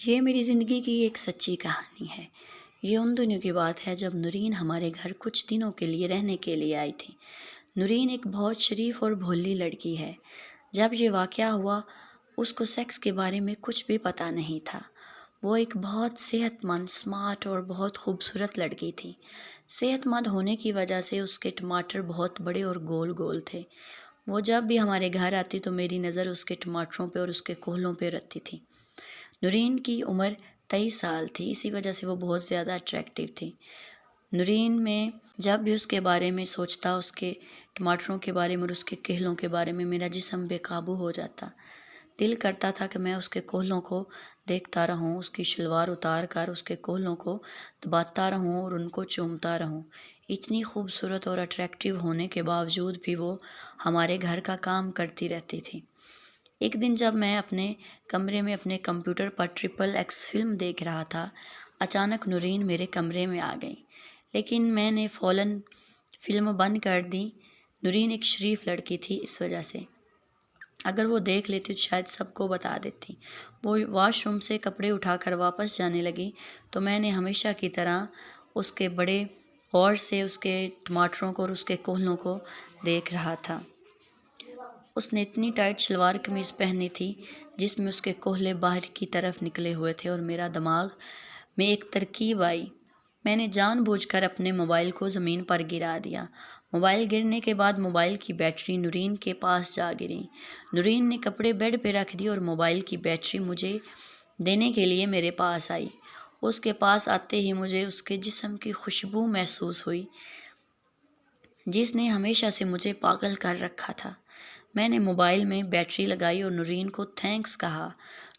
یہ میری زندگی کی ایک سچی کہانی ہے۔ یہ ان دنوں کی بات ہے جب نورین ہمارے گھر کچھ دنوں کے لیے رہنے کے لیے آئی تھی۔ نورین ایک بہت شریف اور بھولی لڑکی ہے۔ جب یہ واقعہ ہوا اس کو سیکس کے بارے میں کچھ بھی پتہ نہیں تھا۔ وہ ایک بہت صحت مند، سمارٹ اور بہت خوبصورت لڑکی تھی۔ صحت مند ہونے کی وجہ سے اس کے ٹماٹر بہت بڑے اور گول گول تھے۔ وہ جب بھی ہمارے گھر آتی تو میری نظر اس کے ٹماٹروں پہ اور اس کے کوہلوں پہ رہتی تھی۔ نورین کی عمر 23 سال تھی، اسی وجہ سے وہ بہت زیادہ اٹریکٹیو تھی۔ نورین میں جب بھی اس کے بارے میں سوچتا، اس کے ٹماٹروں کے بارے میں اور اس کے کہلوں کے بارے میں، میرا جسم بے قابو ہو جاتا۔ دل کرتا تھا کہ میں اس کے کوہلوں کو دیکھتا رہوں، اس کی شلوار اتار کر اس کے کوہلوں کو دباتا رہوں اور ان کو چومتا رہوں۔ اتنی خوبصورت اور اٹریکٹیو ہونے کے باوجود بھی وہ ہمارے گھر کا کام کرتی رہتی تھی۔ ایک دن جب میں اپنے کمرے میں اپنے کمپیوٹر پر XXX فلم دیکھ رہا تھا، اچانک نورین میرے کمرے میں آ گئی، لیکن میں نے فوراً فلم بند کر دی۔ نورین ایک شریف لڑکی تھی، اس وجہ سے اگر وہ دیکھ لیتی تو شاید سب کو بتا دیتی۔ وہ واش روم سے کپڑے اٹھا کر واپس جانے لگی تو میں نے ہمیشہ کی طرح اس کے بڑے غور سے اس کے ٹماٹروں کو اور اس کے کوہلوں کو دیکھ رہا تھا۔ اس نے اتنی ٹائٹ شلوار قمیض پہنی تھی جس میں اس کے کوہلے باہر کی طرف نکلے ہوئے تھے، اور میرا دماغ میں ایک ترکیب آئی۔ میں نے جان بوجھ کر اپنے موبائل کو زمین پر گرا دیا۔ موبائل گرنے کے بعد موبائل کی بیٹری نورین کے پاس جا گری۔ نورین نے کپڑے بیڈ پہ رکھ دیے اور موبائل کی بیٹری مجھے دینے کے لیے میرے پاس آئی۔ اس کے پاس آتے ہی مجھے اس کے جسم کی خوشبو محسوس ہوئی جس نے ہمیشہ سے مجھے پاگل کر رکھا تھا۔ میں نے موبائل میں بیٹری لگائی اور نورین کو تھینکس کہا۔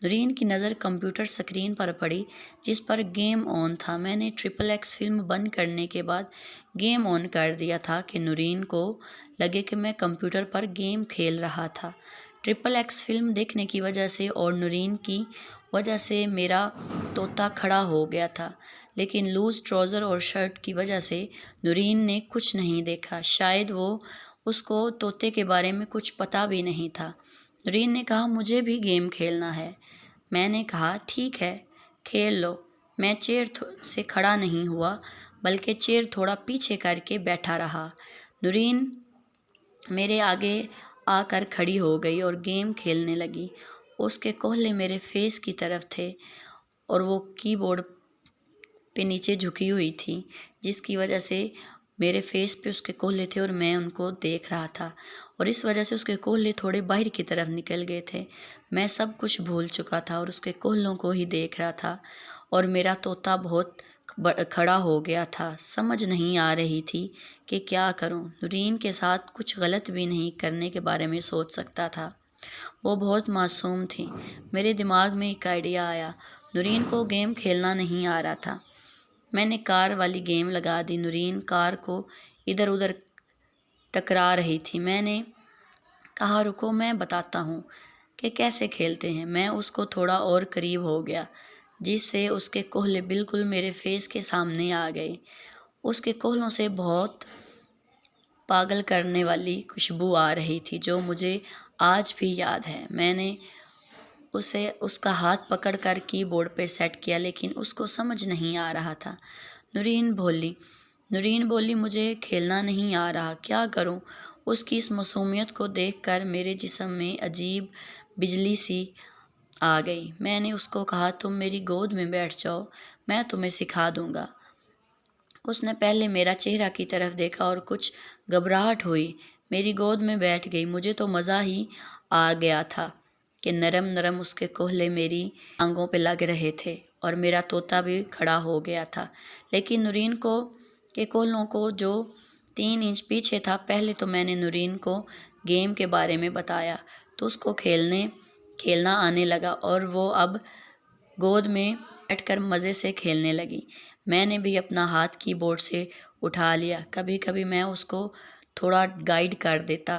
نورین کی نظر کمپیوٹر سکرین پر پڑی جس پر گیم آن تھا۔ میں نے XXX فلم بند کرنے کے بعد گیم آن کر دیا تھا کہ نورین کو لگے کہ میں کمپیوٹر پر گیم کھیل رہا تھا۔ XXX فلم دیکھنے کی وجہ سے اور نورین کی وجہ سے میرا طوطا کھڑا ہو گیا تھا، لیکن لوز ٹراؤزر اور شرٹ کی وجہ سے نورین نے کچھ نہیں دیکھا۔ شاید اس کو طوطے کے بارے میں کچھ پتہ بھی نہیں تھا۔ نورین نے کہا مجھے بھی گیم کھیلنا ہے۔ میں نے کہا ٹھیک ہے، کھیل لو۔ میں چیئر سے کھڑا نہیں ہوا بلکہ چیئر تھوڑا پیچھے کر کے بیٹھا رہا۔ نورین میرے آگے آ کر کھڑی ہو گئی اور گیم کھیلنے لگی۔ اس کے کوہلے میرے فیس کی طرف تھے اور وہ کی بورڈ پہ نیچے جھکی ہوئی تھی، جس کی وجہ سے میرے فیس پہ اس کے کوہلے تھے اور میں ان کو دیکھ رہا تھا، اور اس وجہ سے اس کے کوہلے تھوڑے باہر کی طرف نکل گئے تھے۔ میں سب کچھ بھول چکا تھا اور اس کے کوہلوں کو ہی دیکھ رہا تھا، اور میرا طوطا بہت کھڑا ہو گیا تھا۔ سمجھ نہیں آ رہی تھی کہ کیا کروں۔ نورین کے ساتھ کچھ غلط بھی نہیں کرنے کے بارے میں سوچ سکتا تھا، وہ بہت معصوم تھی۔ میرے دماغ میں ایک آئیڈیا آیا۔ نورین کو گیم کھیلنا نہیں آ رہا تھا۔ میں نے کار والی گیم لگا دی۔ نورین کار کو ادھر ادھر ٹکرا رہی تھی۔ میں نے کہا رکو، میں بتاتا ہوں کہ کیسے کھیلتے ہیں۔ میں اس کو تھوڑا اور قریب ہو گیا جس سے اس کے کوہلے بالکل میرے فیس کے سامنے آ گئے۔ اس کے کوہلوں سے بہت پاگل کرنے والی خوشبو آ رہی تھی جو مجھے آج بھی یاد ہے۔ میں نے اس کا ہاتھ پکڑ کر کی بورڈ پہ سیٹ کیا، لیکن اس کو سمجھ نہیں آ رہا تھا۔ نورین بولی مجھے کھیلنا نہیں آ رہا، کیا کروں؟ اس کی اس معصومیت کو دیکھ کر میرے جسم میں عجیب بجلی سی آ گئی۔ میں نے اس کو کہا تم میری گود میں بیٹھ جاؤ، میں تمہیں سکھا دوں گا۔ اس نے پہلے میرا چہرہ کی طرف دیکھا اور کچھ گھبراہٹ ہوئی، میری گود میں بیٹھ گئی۔ مجھے تو مزہ ہی آ گیا تھا کہ نرم نرم اس کے کوہلے میری ٹانگوں پہ لگ رہے تھے اور میرا طوطا بھی کھڑا ہو گیا تھا۔ لیکن نورین کے کوہلوں کو جو 3 انچ پیچھے تھا، پہلے تو میں نے نورین کو گیم کے بارے میں بتایا تو اس کو کھیلنا آنے لگا اور وہ اب گود میں بیٹھ کر مزے سے کھیلنے لگی۔ میں نے بھی اپنا ہاتھ کی بورڈ سے اٹھا لیا۔ کبھی کبھی میں اس کو تھوڑا گائیڈ کر دیتا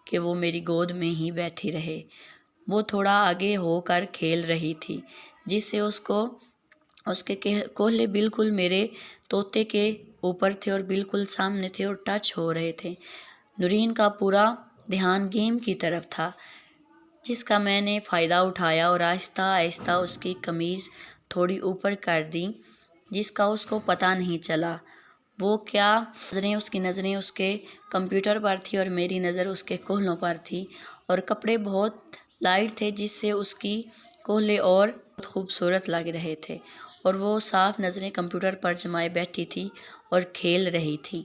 کہ وہ میری گود میں ہی بیٹھی رہے۔ وہ تھوڑا آگے ہو کر کھیل رہی تھی جس سے اس کے کوہلے بالکل میرے طوطے کے اوپر تھے اور بالکل سامنے تھے اور ٹچ ہو رہے تھے۔ نورین کا پورا دھیان گیم کی طرف تھا جس کا میں نے فائدہ اٹھایا اور آہستہ آہستہ اس کی قمیض تھوڑی اوپر کر دی، جس کا اس کو پتہ نہیں چلا۔ وہ کیا اس کی نظریں اس کے کمپیوٹر پر تھی اور میری نظر اس کے کوہلوں پر تھی، اور کپڑے بہت لائٹ تھے جس سے اس کی کوہلے اور بہت خوبصورت لگ رہے تھے، اور وہ صاف نظریں کمپیوٹر پر جمائے بیٹھی تھی اور کھیل رہی تھی۔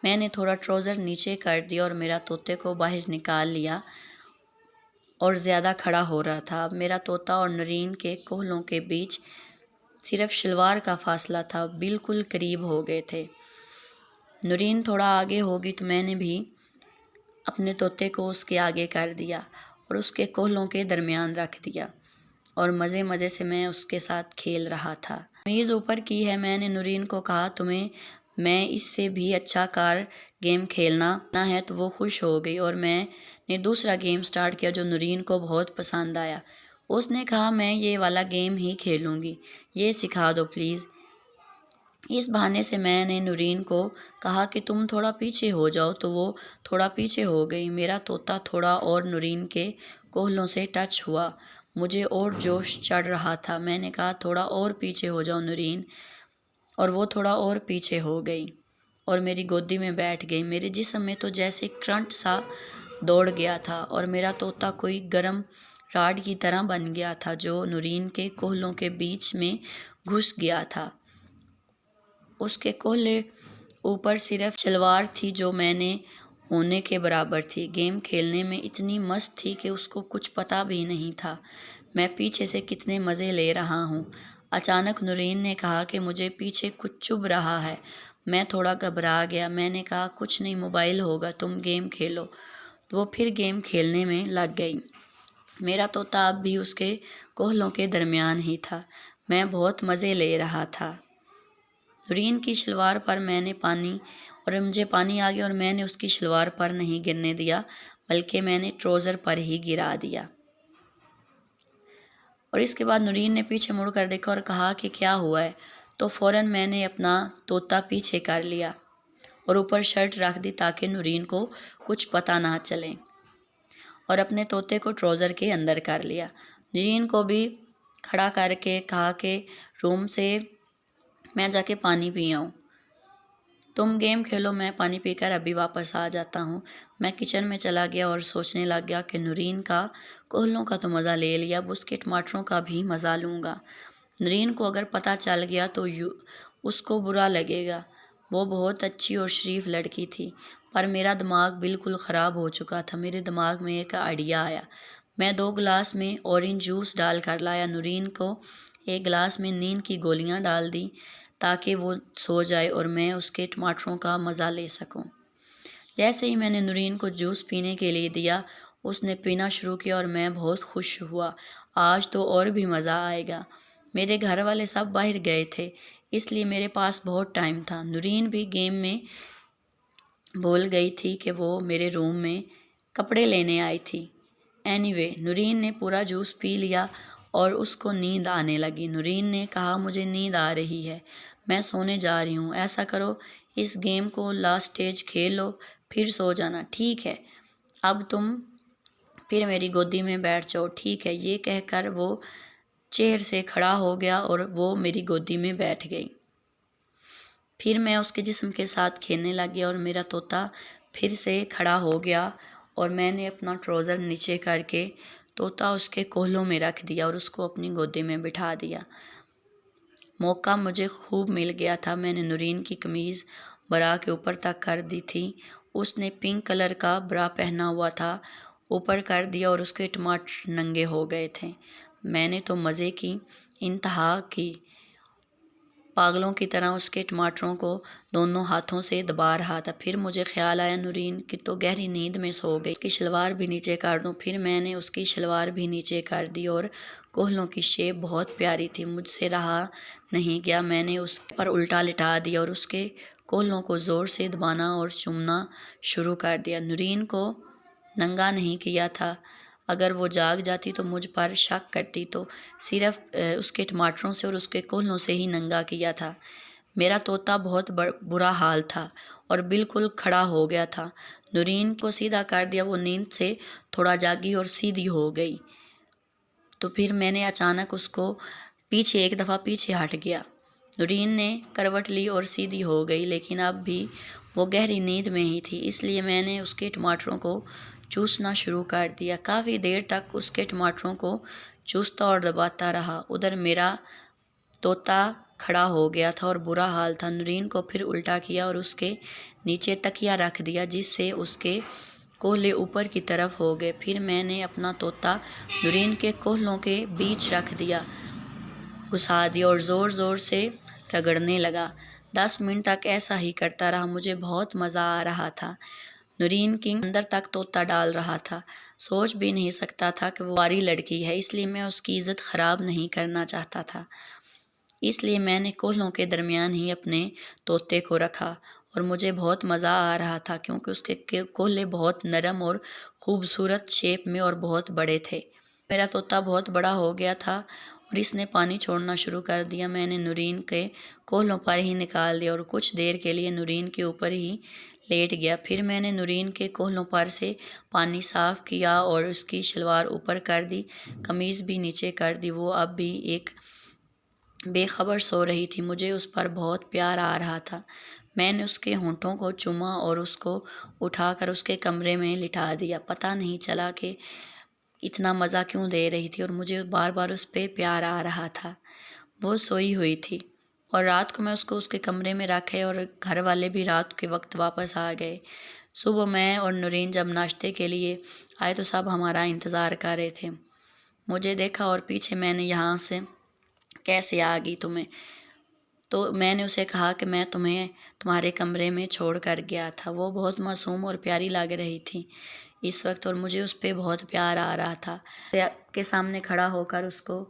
میں نے تھوڑا ٹراؤزر نیچے کر دیا اور میرا طوطے کو باہر نکال لیا اور زیادہ کھڑا ہو رہا تھا۔ اب میرا طوطا اور نورین کے کوہلوں کے بیچ صرف شلوار کا فاصلہ تھا، بالکل قریب ہو گئے تھے۔ نورین تھوڑا آگے ہوگی تو میں نے بھی اپنے طوطے کو اس کے آگے کر دیا اور اس کے کوہلوں کے درمیان رکھ دیا، اور مزے مزے سے میں اس کے ساتھ کھیل رہا تھا۔ میز اوپر کی ہے، میں نے نورین کو کہا تمہیں میں اس سے بھی اچھا گیم کھیلنا ہے، تو وہ خوش ہو گئی اور میں نے دوسرا گیم سٹارٹ کیا جو نورین کو بہت پسند آیا۔ اس نے کہا میں یہ والا گیم ہی کھیلوں گی، یہ سکھا دو پلیز۔ اس بہانے سے میں نے نورین کو کہا کہ تم تھوڑا پیچھے ہو جاؤ، تو وہ تھوڑا پیچھے ہو گئی۔ میرا طوطا تھوڑا اور نورین کے کوہلوں سے ٹچ ہوا، مجھے اور جوش چڑھ رہا تھا۔ میں نے کہا تھوڑا اور پیچھے ہو جاؤ نورین، اور وہ تھوڑا اور پیچھے ہو گئی اور میری گودی میں بیٹھ گئی۔ میرے جسم میں تو جیسے کرنٹ سا دوڑ گیا تھا، اور میرا طوطا کوئی گرم راڈ کی طرح بن گیا تھا جو نورین کے کوہلوں کے بیچ میں گھس گیا تھا۔ اس کے کوہلے اوپر صرف شلوار تھی جو میں نے ہونے کے برابر تھی۔ گیم کھیلنے میں اتنی مست تھی کہ اس کو کچھ پتہ بھی نہیں تھا میں پیچھے سے کتنے مزے لے رہا ہوں۔ اچانک نورین نے کہا کہ مجھے پیچھے کچھ چبھ رہا ہے۔ میں تھوڑا گھبرا گیا۔ میں نے کہا کچھ نہیں، موبائل ہوگا، تم گیم کھیلو۔ وہ پھر گیم کھیلنے میں لگ گئی۔ میرا طوطا اب بھی اس کے کوہلوں کے درمیان ہی تھا۔ میں بہت مزے لے رہا تھا۔ نورین کی شلوار پر مجھے پانی آ گیا، اور میں نے اس کی شلوار پر نہیں گرنے دیا بلکہ میں نے ٹراؤزر پر ہی گرا دیا۔ اور اس کے بعد نورین نے پیچھے مڑ کر دیکھا اور کہا کہ کیا ہوا ہے، تو فوراً میں نے اپنا طوطا پیچھے کر لیا اور اوپر شرٹ رکھ دی تاکہ نورین کو کچھ پتہ نہ چلے، اور اپنے طوطے کو ٹراؤزر کے اندر کر لیا۔ نورین کو بھی کھڑا کر کے کہا کہ روم سے میں جا کے پانی پی آؤں، تم گیم کھیلو، میں پانی پی کر ابھی واپس آ جاتا ہوں۔ میں کچن میں چلا گیا اور سوچنے لگ گیا کہ نورین کا کوہلوں کا تو مزہ لے لیا، اب اس کے ٹماٹروں کا بھی مزہ لوں گا۔ نورین کو اگر پتہ چل گیا تو اس کو برا لگے گا۔ وہ بہت اچھی اور شریف لڑکی تھی، پر میرا دماغ بالکل خراب ہو چکا تھا۔ میرے دماغ میں ایک آئیڈیا آیا۔ میں 2 گلاس میں اورنج جوس ڈال کر لایا، نورین کو 1 گلاس میں نیند کی گولیاں ڈال دی تاکہ وہ سو جائے اور میں اس کے ٹماٹروں کا مزہ لے سکوں۔ جیسے ہی میں نے نورین کو جوس پینے کے لیے دیا، اس نے پینا شروع کیا اور میں بہت خوش ہوا۔ آج تو اور بھی مزہ آئے گا۔ میرے گھر والے سب باہر گئے تھے، اس لیے میرے پاس بہت ٹائم تھا۔ نورین بھی گیم میں بھول گئی تھی کہ وہ میرے روم میں کپڑے لینے آئی تھی۔ نورین نے پورا جوس پی لیا اور اس کو نیند آنے لگی۔ نورین نے کہا مجھے نیند آ رہی ہے، میں سونے جا رہی ہوں۔ ایسا کرو اس گیم کو لاسٹ اسٹیج کھیل لو، پھر سو جانا، ٹھیک ہے؟ اب تم پھر میری گودی میں بیٹھ جاؤ، ٹھیک ہے؟ یہ کہہ کر وہ چیئر سے کھڑا ہو گیا اور وہ میری گودی میں بیٹھ گئی۔ پھر میں اس کے جسم کے ساتھ کھیلنے لگ گیا اور میرا طوطا پھر سے کھڑا ہو گیا، اور میں نے اپنا ٹراؤزر نیچے کر کے طوطا اس کے کوہلوں میں رکھ دیا اور اس کو اپنی گودی میں بٹھا دیا۔ موقع مجھے خوب مل گیا تھا۔ میں نے نورین کی قمیض برا کے اوپر تک کر دی تھی۔ اس نے پنک کلر کا برا پہنا ہوا تھا، اوپر کر دیا اور اس کے ٹماٹر ننگے ہو گئے تھے۔ میں نے تو مزے کی انتہا کی، پاگلوں کی طرح اس کے ٹماٹروں کو دونوں ہاتھوں سے دبا رہا تھا۔ پھر مجھے خیال آیا نورین کی تو گہری نیند میں سو گئی، اس کی شلوار بھی نیچے کر دوں۔ پھر میں نے اس کی شلوار بھی نیچے کر دی اور کوہلوں کی شیپ بہت پیاری تھی، مجھ سے رہا نہیں گیا۔ میں نے اس پر الٹا لٹا دیا اور اس کے کوہلوں کو زور سے دبانا اور چومنا شروع کر دیا۔ نورین کو ننگا نہیں کیا تھا، اگر وہ جاگ جاتی تو مجھ پر شک کرتی، تو صرف اس کے ٹماٹروں سے اور اس کے کوہلوں سے ہی ننگا کیا تھا۔ میرا طوطا بہت برا حال تھا اور بالکل کھڑا ہو گیا تھا۔ نورین کو سیدھا کر دیا، وہ نیند سے تھوڑا جاگی اور سیدھی ہو گئی۔ تو پھر میں نے اچانک اس کو ایک دفعہ پیچھے ہٹ گیا۔ نورین نے کروٹ لی اور سیدھی ہو گئی، لیکن اب بھی وہ گہری نیند میں ہی تھی، اس لیے میں نے اس کے ٹماٹروں کو چوسنا شروع کر دیا۔ کافی دیر تک اس کے ٹماٹروں کو چوستا اور دباتا رہا۔ ادھر میرا طوطا کھڑا ہو گیا تھا اور برا حال تھا۔ نورین کو پھر الٹا کیا اور اس کے نیچے تکیا رکھ دیا، جس سے اس کے کوہلے اوپر کی طرف ہو گئے۔ پھر میں نے اپنا طوطا نورین کے کوہلوں کے بیچ رکھ دیا، گھسا دیا اور زور زور سے رگڑنے لگا۔ 10 منٹ تک ایسا ہی کرتا رہا۔ مجھے بہت مزہ آ رہا تھا۔ نورین کی اندر تک طوطا ڈال رہا تھا۔ سوچ بھی نہیں سکتا تھا کہ وہ ہماری لڑکی ہے، اس لیے میں اس کی عزت خراب نہیں کرنا چاہتا تھا۔ اس لیے میں نے کوہلوں کے درمیان ہی اپنے طوطے کو رکھا اور مجھے بہت مزہ آ رہا تھا، کیونکہ اس کے کوہلے بہت نرم اور خوبصورت شیپ میں اور بہت بڑے تھے۔ میرا طوطا بہت بڑا ہو گیا تھا اور اس نے پانی چھوڑنا شروع کر دیا۔ میں نے نورین کے کوہلوں پر ہی نکال دیا اور کچھ دیر کے لیے نورین کے اوپر ہی لیٹ گیا۔ پھر میں نے نورین کے کوہلوں پر سے پانی صاف کیا اور اس کی شلوار اوپر کر دی، قمیض بھی نیچے کر دی۔ وہ اب بھی ایک بے خبر سو رہی تھی۔ مجھے اس پر بہت پیار آ رہا تھا۔ میں نے اس کے ہونٹوں کو چوما اور اس کو اٹھا کر اس کے کمرے میں لٹا دیا۔ پتہ نہیں چلا کہ اتنا مزہ کیوں دے رہی تھی اور مجھے بار بار اس پہ پیار آ رہا تھا۔ وہ سوئی ہوئی تھی اور رات کو میں اس کو اس کے کمرے میں رکھے اور گھر والے بھی رات کے وقت واپس آ گئے۔ صبح میں اور نورین جب ناشتے کے لیے آئے تو سب ہمارا انتظار کر رہے تھے۔ مجھے دیکھا اور پیچھے میں نے یہاں سے کیسے آ گئی تمہیں؟ تو میں نے اسے کہا کہ میں تمہیں تمہارے کمرے میں چھوڑ کر گیا تھا۔ وہ بہت معصوم اور پیاری لگ رہی تھی اس وقت اور مجھے اس پہ بہت پیار آ رہا تھا کے سامنے کھڑا ہو کر اس کو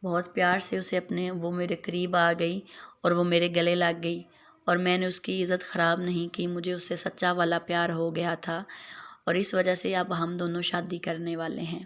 بہت پیار سے وہ میرے قریب آ گئی اور وہ میرے گلے لگ گئی اور میں نے اس کی عزت خراب نہیں کی۔ مجھے اس سے سچا والا پیار ہو گیا تھا اور اس وجہ سے اب ہم دونوں شادی کرنے والے ہیں۔